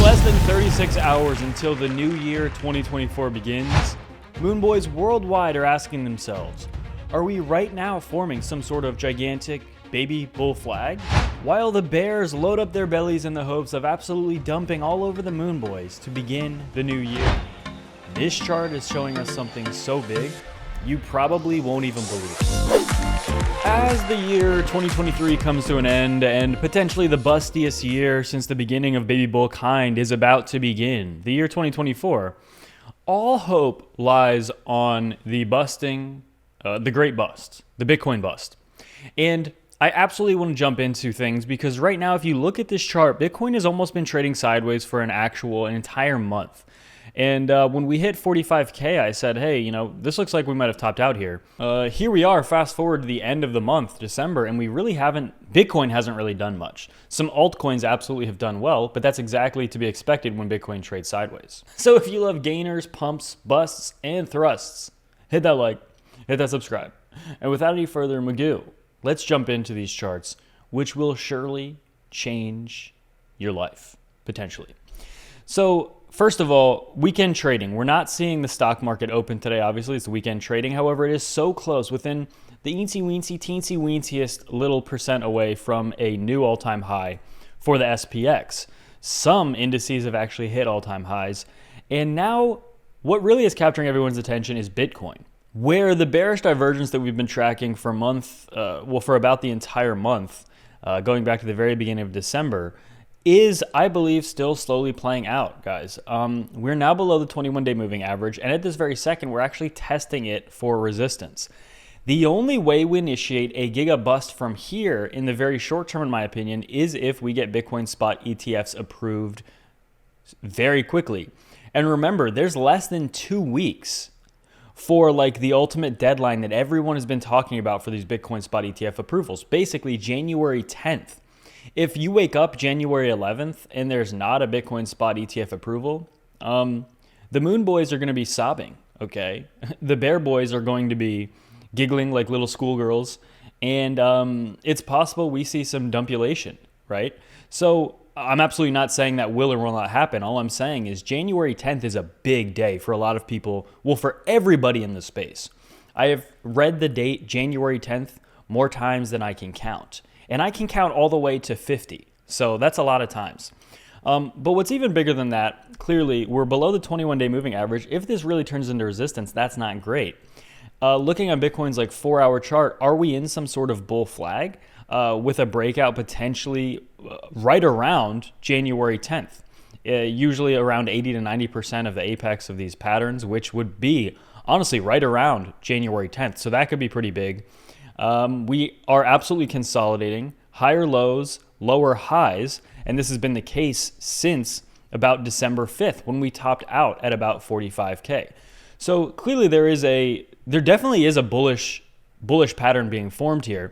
less than 36 hours until the new year 2024 begins, Moonboys worldwide are asking themselves, are we right now forming some sort of gigantic baby bull flag? While the bears load up their bellies in the hopes of absolutely dumping all over the Moonboys to begin the new year. This chart is showing us something so big, you probably won't even believe it. As the year 2023 comes to an end and potentially the bustiest year since the beginning of baby bull kind is about to begin, the year 2024, all hope lies on the busting, the great bust, the Bitcoin bust. And I absolutely want to jump into things because right now, if you look at this chart, Bitcoin has almost been trading sideways for an entire month. And when we hit 45K, I said, hey, this looks like we might have topped out here. Here we are, fast forward to the end of the month, December, and Bitcoin hasn't really done much. Some altcoins absolutely have done well, but that's exactly to be expected when Bitcoin trades sideways. So if you love gainers, pumps, busts, and thrusts, hit that like, hit that subscribe. And without any further ado, let's jump into these charts, which will surely change your life, potentially. So, first of all, weekend trading. We're not seeing the stock market open today. Obviously, it's weekend trading. However, it is so close, within the teensy-weensy-teensy-weentiest little percent away from a new all-time high for the SPX. Some indices have actually hit all-time highs. And now, what really is capturing everyone's attention is Bitcoin, where the bearish divergence that we've been tracking for for about the entire month, going back to the very beginning of December, is, I believe, still slowly playing out, guys. We're now below the 21-day moving average, and at this very second, we're actually testing it for resistance. The only way we initiate a giga bust from here in the very short term, in my opinion, is if we get Bitcoin spot ETFs approved very quickly. And remember, there's less than 2 weeks for the ultimate deadline that everyone has been talking about for these Bitcoin spot ETF approvals, basically January 10th. If you wake up January 11th and there's not a Bitcoin spot ETF approval, the Moon Boys are going to be sobbing, okay? The Bear Boys are going to be giggling like little schoolgirls, and it's possible we see some dumpulation, right? So I'm absolutely not saying that will or will not happen. All I'm saying is January 10th is a big day for a lot of people, well, for everybody in the space. I have read the date January 10th more times than I can count. And I can count all the way to 50. So that's a lot of times. But what's even bigger than that, clearly, we're below the 21-day moving average. If this really turns into resistance, that's not great. Looking on Bitcoin's 4-hour chart, are we in some sort of bull flag with a breakout potentially right around January 10th? Usually around 80 to 90% of the apex of these patterns, which would be, honestly, right around January 10th. So that could be pretty big. We are absolutely consolidating higher lows, lower highs, and this has been the case since about December 5th when we topped out at about 45K. So clearly there definitely is a bullish pattern being formed here.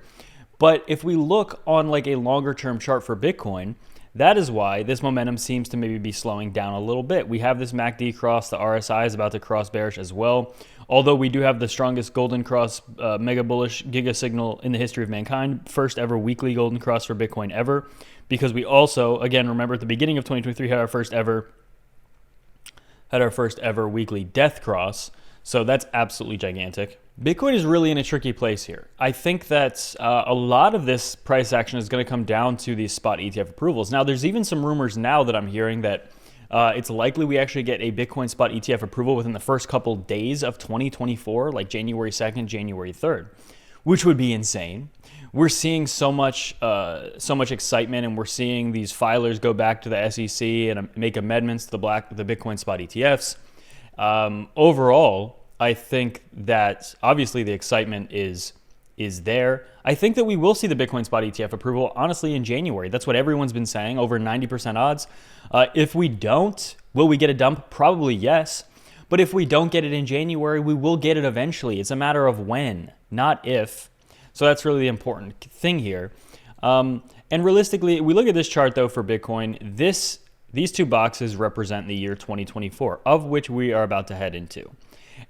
But if we look on a longer term chart for Bitcoin, that is why this momentum seems to maybe be slowing down a little bit. We have this MACD cross, the RSI is about to cross bearish as well. Although we do have the strongest golden cross mega bullish giga signal in the history of mankind, first ever weekly golden cross for Bitcoin ever, because we also, again, remember at the beginning of 2023 had our first ever weekly death cross. So that's absolutely gigantic. Bitcoin is really in a tricky place here. I think that a lot of this price action is going to come down to these spot ETF approvals. Now, there's even some rumors now that I'm hearing that it's likely we actually get a Bitcoin spot ETF approval within the first couple days of 2024, like January 2nd, January 3rd, which would be insane. We're seeing so much excitement, and we're seeing these filers go back to the SEC and make amendments to the Bitcoin spot ETFs. Overall, I think that obviously the excitement is there. I think that we will see the Bitcoin spot ETF approval, honestly, in January. That's what everyone's been saying, over 90% odds. If we don't, will we get a dump? Probably yes. But if we don't get it in January, we will get it eventually. It's a matter of when, not if. So that's really the important thing here. And realistically, we look at this chart, though, for Bitcoin. These two boxes represent the year 2024, of which we are about to head into.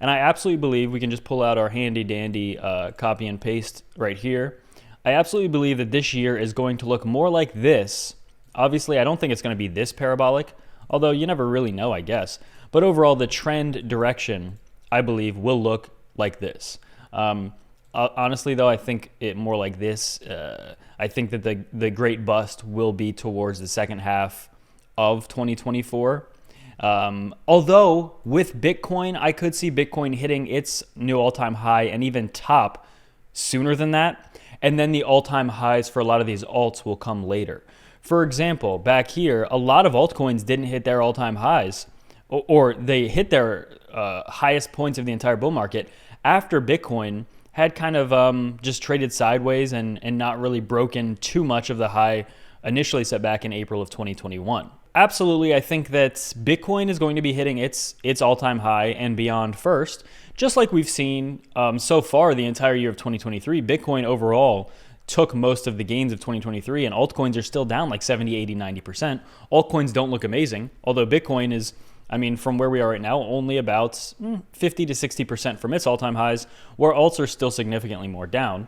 And I absolutely believe we can just pull out our handy dandy copy and paste right here. I absolutely believe that this year is going to look more like this. Obviously, I don't think it's going to be this parabolic. although you never really know, I guess. But overall, the trend direction, I believe, will look like this. Honestly, though, I think it more like this. I think that the great bust will be towards the second half of 2024. Although with Bitcoin, I could see Bitcoin hitting its new all-time high and even top sooner than that. And then the all-time highs for a lot of these alts will come later. For example, back here, a lot of altcoins didn't hit their all-time highs, or they hit their highest points of the entire bull market after Bitcoin had kind of just traded sideways and not really broken too much of the high initially set back in April of 2021. Absolutely, I think that Bitcoin is going to be hitting its all-time high and beyond first, just like we've seen so far the entire year of 2023. Bitcoin overall took most of the gains of 2023, and altcoins are still down like 70, 80, 90%. Altcoins don't look amazing, although Bitcoin is, I mean, from where we are right now, only about 50 to 60% from its all-time highs, where alts are still significantly more down.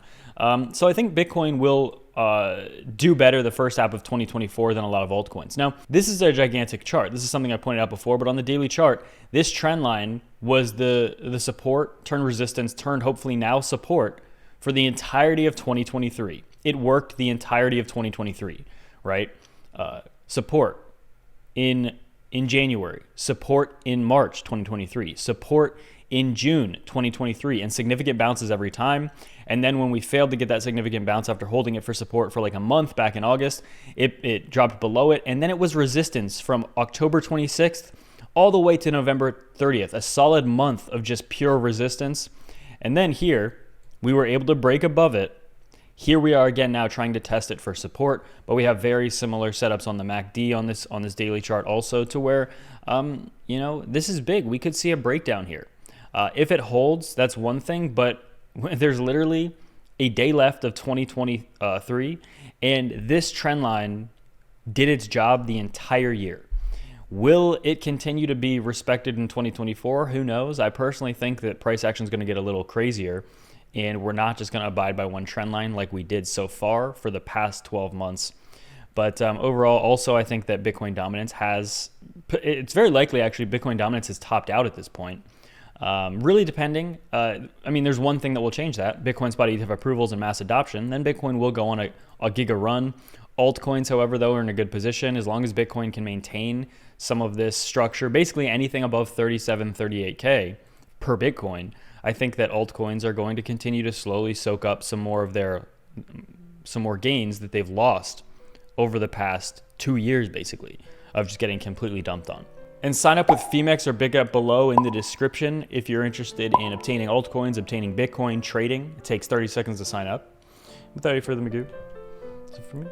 So I think Bitcoin will do better the first half of 2024 than a lot of altcoins. Now, this is a gigantic chart. This is something I pointed out before, but on the daily chart, this trend line was the support, turned resistance, turned hopefully now support for the entirety of 2023. It worked the entirety of 2023, right? Support in January, support in March 2023, support in June 2023, and significant bounces every time. And then when we failed to get that significant bounce after holding it for support for like a month back in August, it dropped below it. And then it was resistance from October 26th all the way to November 30th, a solid month of just pure resistance. And then here, we were able to break above it. Here we are again now trying to test it for support, but we have very similar setups on the MACD on this daily chart also, to where, this is big. We could see a breakdown here. If it holds, that's one thing, but there's literally a day left of 2023, and this trend line did its job the entire year. Will it continue to be respected in 2024? Who knows? I personally think that price action is going to get a little crazier, and we're not just going to abide by one trend line like we did so far for the past 12 months. But overall, also, I think that Bitcoin dominance it's very likely actually Bitcoin dominance has topped out at this point. Really depending. There's one thing that will change that. Bitcoin spot ETF approvals and mass adoption. Then Bitcoin will go on a giga run. Altcoins, however, though, are in a good position as long as Bitcoin can maintain some of this structure. Basically anything above 37, 38K per Bitcoin. I think that altcoins are going to continue to slowly soak up some more gains that they've lost over the past 2 years, basically, of just getting completely dumped on. And sign up with Femex or Big Up below in the description if you're interested in obtaining altcoins, obtaining Bitcoin, trading. It takes 30 seconds to sign up. Without any further ado, that's it for me.